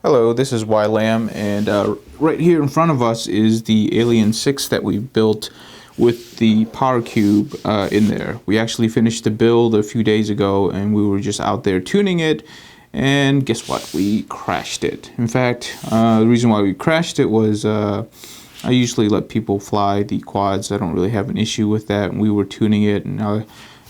Hello, this is YLAM, and right here in front of us is the Alien 6 that we built with the Powercube in there. We actually finished the build a few days ago, and we were just out there tuning it, and guess what? We crashed it. In fact, the reason why we crashed it was I usually let people fly the quads. I don't really have an issue with that, and we were tuning it, and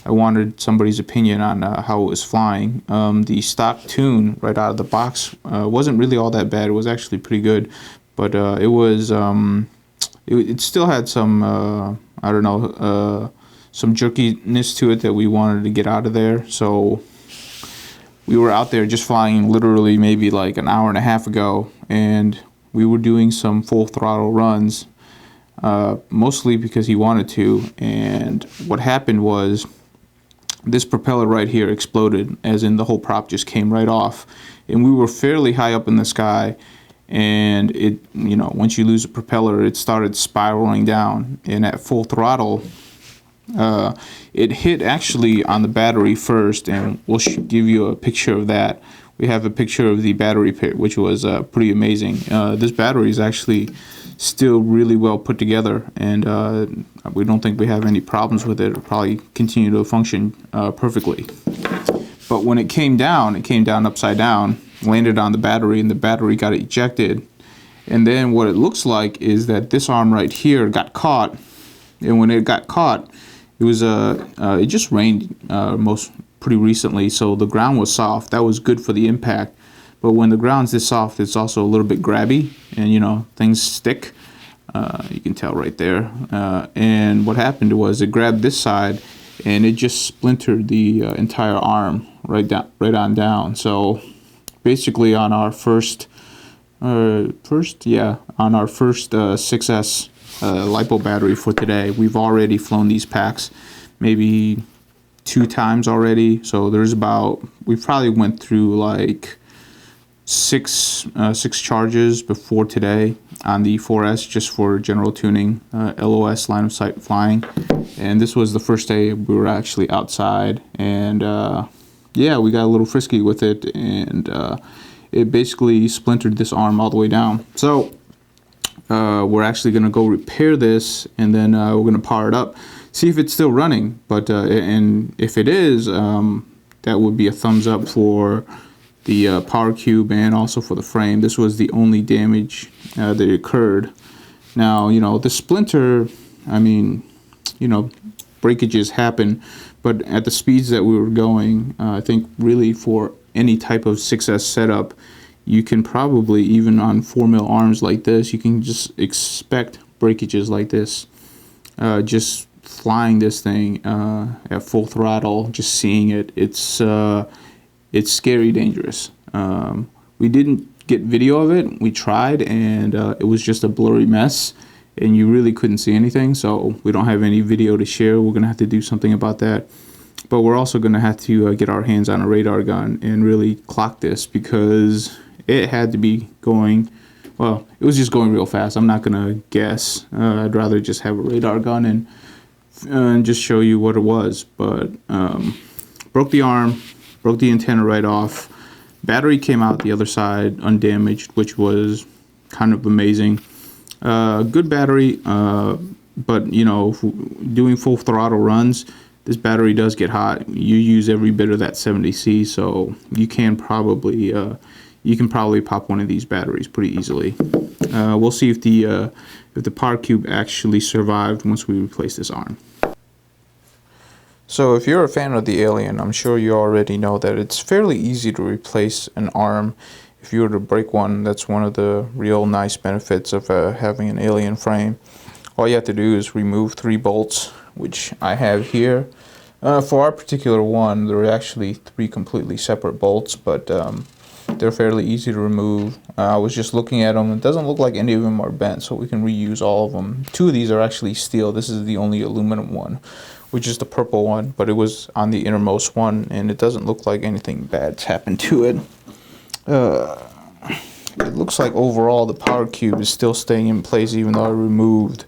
I wanted somebody's opinion on how it was flying. The stock tune right out of the box wasn't really all that bad. It was actually pretty good, but it was it still had some I don't know, some jerkiness to it that we wanted to get out of there. So we were out there just flying literally maybe like an hour and a half ago, and we were doing some full throttle runs, mostly because he wanted to. And what happened was, this propeller right here exploded, as in the whole prop just came right off, and we were fairly high up in the sky, and it, you know, once you lose a propeller, it started spiraling down, and at full throttle it hit actually on the battery first, and we'll give you a picture of that. We have a picture of the battery pit, which was pretty amazing. This battery is actually still really well put together, and we don't think we have any problems with it. It'll probably continue to function perfectly. But when it came down upside down, landed on the battery, and the battery got ejected. And then what it looks like is that this arm right here got caught, and when it got caught, it was it just rained pretty recently, so the ground was soft. That was good for the impact. But when the ground's this soft, it's also a little bit grabby, and you know, things stick. You can tell right there. And what happened was it grabbed this side, and it just splintered the entire arm right on down. So basically, on our first 6S lipo battery for today, we've already flown these packs maybe 2 times already. So there's we probably went through like six charges before today on the 4S, just for general tuning, LOS, line of sight flying. And this was the first day we were actually outside, and yeah, we got a little frisky with it, and it basically splintered this arm all the way down. So we're actually going to go repair this, and then we're going to power it up, see if it's still running. But and if it is, that would be a thumbs up for the Powercube, and also for the frame. This was the only damage that occurred. Now, you know, the splinter, I mean, you know, breakages happen, but at the speeds that we were going, I think really for any type of 6S setup, you can probably, even on 4mm arms like this, you can just expect breakages like this. Just flying this thing at full throttle, just seeing it, it's scary dangerous. We didn't get video of it. We tried, and it was just a blurry mess, and you really couldn't see anything. So we don't have any video to share. We're gonna have to do something about that. But we're also gonna have to get our hands on a radar gun and really clock this, because it had to be going, well, it was just going real fast. I'm not gonna guess. I'd rather just have a radar gun and just show you what it was. But broke the arm, broke the antenna right off. Battery came out the other side undamaged, which was kind of amazing. Good battery, but you know, doing full throttle runs, this battery does get hot. You use every bit of that 70C, so you can probably pop one of these batteries pretty easily. We'll see if the Powercube actually survived once we replace this arm. So if you're a fan of the Alien, I'm sure you already know that it's fairly easy to replace an arm. If you were to break one, that's one of the real nice benefits of having an Alien frame. All you have to do is remove 3 bolts, which I have here. For our particular one, there are actually 3 completely separate bolts, but they're fairly easy to remove. I was just looking at them. It doesn't look like any of them are bent, so we can reuse all of them. 2 of these are actually steel. This is the only aluminum one, which is the purple one, but it was on the innermost one, and it doesn't look like anything bad's happened to it. It looks like overall the Powercube is still staying in place, even though I removed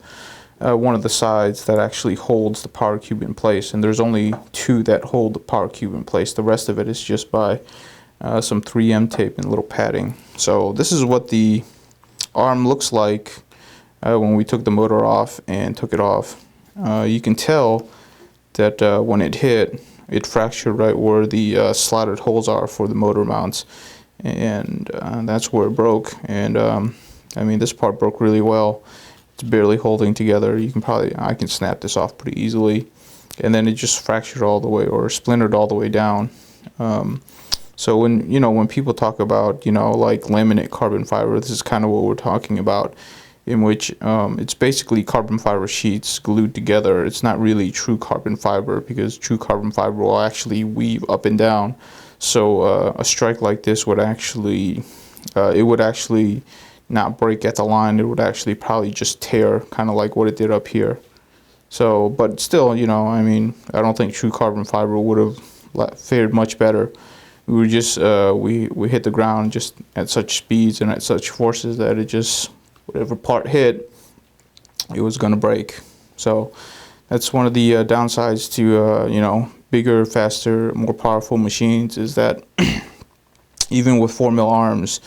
one of the sides that actually holds the Powercube in place, and there's only 2 that hold the Powercube in place. The rest of it is just by some 3M tape and a little padding. So this is what the arm looks like when we took the motor off and took it off. You can tell that when it hit, it fractured right where the slotted holes are for the motor mounts, and that's where it broke. And I mean, this part broke really well. It's barely holding together. I can snap this off pretty easily, and then it just fractured all the way, or splintered all the way down. So when people talk about like laminate carbon fiber, this is kind of what we're talking about, in which it's basically carbon fiber sheets glued together. It's not really true carbon fiber, because true carbon fiber will actually weave up and down. So a strike like this would actually not break at the line. It would actually probably just tear, kind of like what it did up here. So, but still, I mean, I don't think true carbon fiber would have fared much better. We were just we hit the ground just at such speeds and at such forces that it just, whatever part hit, it was going to break. So that's one of the downsides to bigger, faster, more powerful machines, is that even with 4mm arms,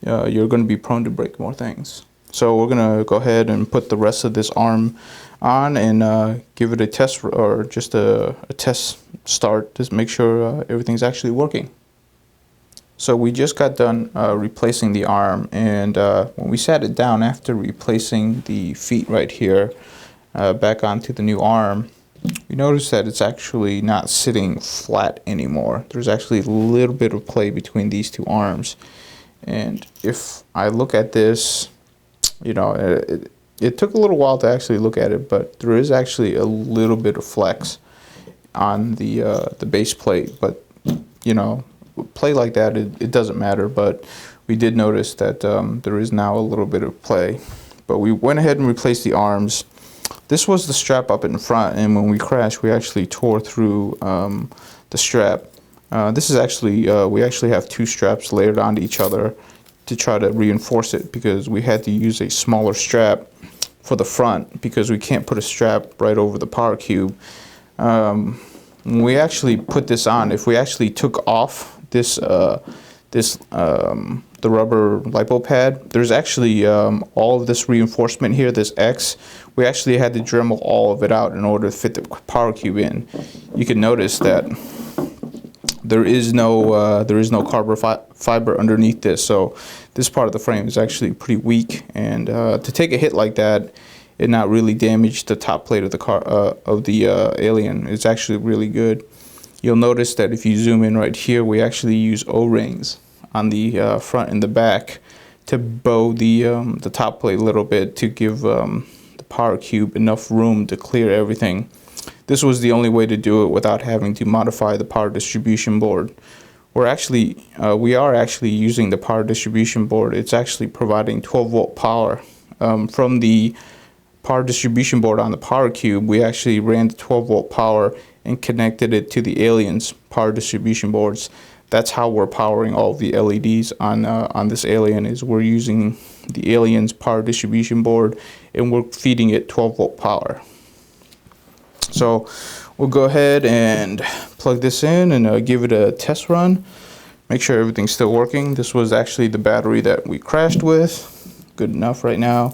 you're going to be prone to break more things. So we're going to go ahead and put the rest of this arm on and give it a test, or just a test start, to make sure everything's actually working. So we just got done replacing the arm, and when we sat it down after replacing the feet right here back onto the new arm, we noticed that it's actually not sitting flat anymore. There's actually a little bit of play between these two arms. And if I look at this, it took a little while to actually look at it, but there is actually a little bit of flex on the base plate. But play like that, it doesn't matter. But we did notice that there is now a little bit of play. But we went ahead and replaced the arms. This was the strap up in front, and when we crashed, we actually tore through the strap. This is actually, we actually have two straps layered onto each other to try to reinforce it, because we had to use a smaller strap for the front, because we can't put a strap right over the Powercube. When we actually put this on, if we actually took off this the rubber lipo pad, there's actually all of this reinforcement here, this X, we actually had to Dremel all of it out in order to fit the Powercube in. You can notice that there is no carbon fiber underneath this, so this part of the frame is actually pretty weak, and to take a hit like that and not really damage the top plate of the Alien is actually really good. You'll notice that if you zoom in right here, we actually use O-rings on the front and the back to bow the top plate a little bit, to give the Powercube enough room to clear everything. This was the only way to do it without having to modify the power distribution board. We are actually using the power distribution board. It's actually providing 12-volt power. From the power distribution board on the Powercube, we actually ran the 12-volt power and connected it to the Alien's power distribution boards. That's how we're powering all of the LEDs on this Alien, is we're using the Alien's power distribution board and we're feeding it 12-volt power. So we'll go ahead and plug this in and give it a test run. Make sure everything's still working. This was actually the battery that we crashed with. Good enough right now.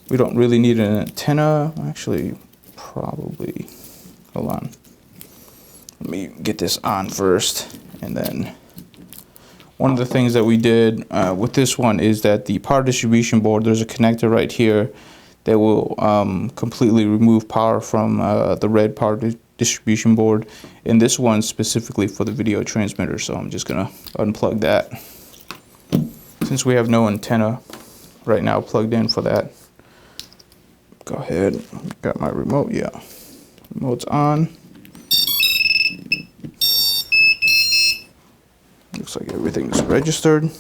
We don't really need an antenna. Actually, probably, hold on. Let me get this on first. And then one of the things that we did with this one is that the power distribution board, there's a connector right here that will completely remove power from the red power distribution board, and this one's specifically for the video transmitter, so I'm just gonna unplug that. Since we have no antenna right now plugged in for that, go ahead, got my remote, yeah, remote's on. Looks like everything's registered.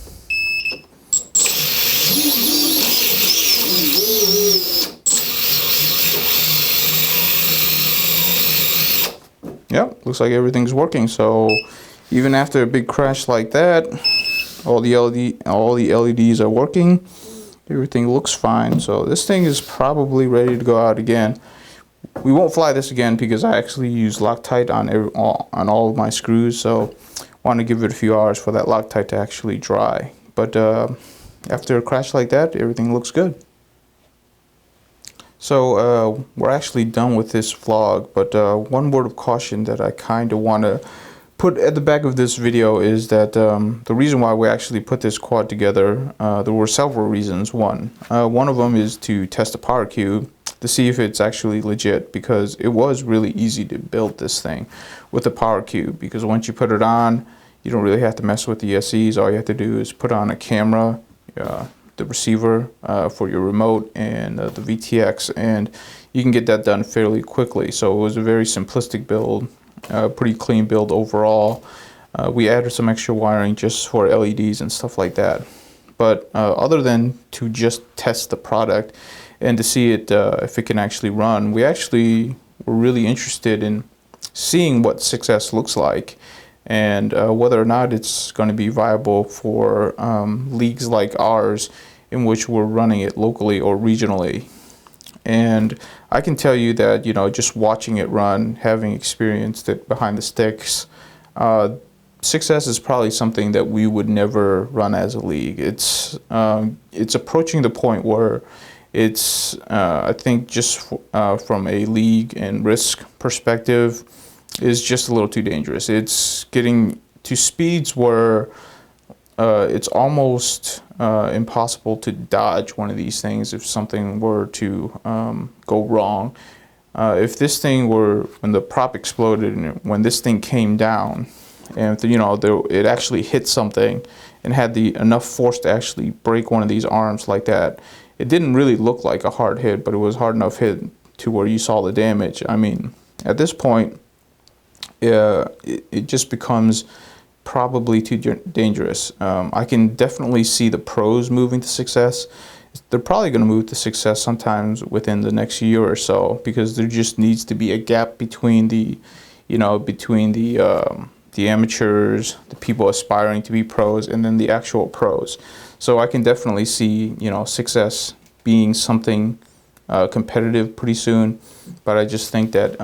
Yep, looks like everything's working. So even after a big crash like that, all the LEDs are working. Everything looks fine. So this thing is probably ready to go out again. We won't fly this again because I actually use Loctite on all of my screws. So want to give it a few hours for that Loctite to actually dry. But after a crash like that, everything looks good. So we're actually done with this vlog, but one word of caution that I kind of want to put at the back of this video is that the reason why we actually put this quad together, there were several reasons. One of them is to test the Powercube to see if it's actually legit, because it was really easy to build this thing with the Powercube, because once you put it on, you don't really have to mess with the SEs. All you have to do is put on a camera, the receiver for your remote, and the VTX, and you can get that done fairly quickly. So it was a very simplistic build, pretty clean build overall. We added some extra wiring just for LEDs and stuff like that. But other than to just test the product and to see it if it can actually run, we actually were really interested in seeing what 6S looks like, and whether or not it's going to be viable for leagues like ours, in which we're running it locally or regionally. And I can tell you that, you know, just watching it run, having experienced it behind the sticks, 6S is probably something that we would never run as a league. It's approaching the point where it's, I think, just from a league and risk perspective, is just a little too dangerous. It's getting to speeds where it's almost impossible to dodge one of these things if something were to go wrong. If this thing were, when the prop exploded and when this thing came down, and you know, it actually hit something and had enough force to actually break one of these arms like that, it didn't really look like a hard hit, but it was hard enough hit to where you saw the damage. I mean, at this point, it just becomes probably too dangerous. I can definitely see the pros moving to 6S. They're probably going to move to 6S sometimes within the next year or so, because there just needs to be a gap between the, you know, the amateurs, the people aspiring to be pros, and then the actual pros. So I can definitely see, you know, 6S being something competitive pretty soon. But I just think that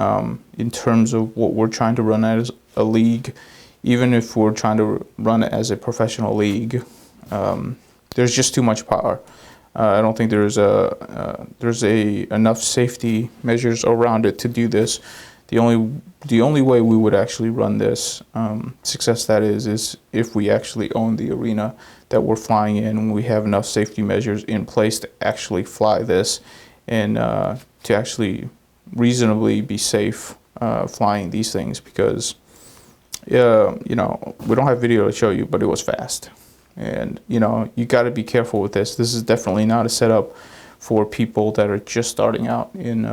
in terms of what we're trying to run as a league, even if we're trying to run it as a professional league, there's just too much power. I don't think there's enough safety measures around it to do this. The only way we would actually run this 6S, that is if we actually own the arena that we're flying in, and we have enough safety measures in place to actually fly this, and to actually reasonably be safe flying these things. Because you know, we don't have video to show you, but it was fast. And you know, you got to be careful with this. This is definitely not a setup for people that are just starting out in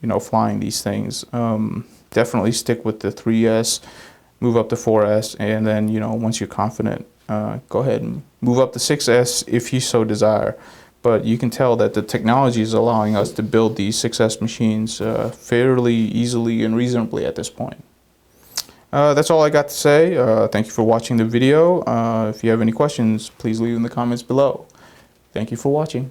you know, flying these things. Definitely stick with the 3S, move up to 4S, and then, you know, once you're confident, go ahead and move up to 6S if you so desire. But you can tell that the technology is allowing us to build these 6S machines fairly easily and reasonably at this point. That's all I got to say. Thank you for watching the video. If you have any questions, please leave in the comments below. Thank you for watching.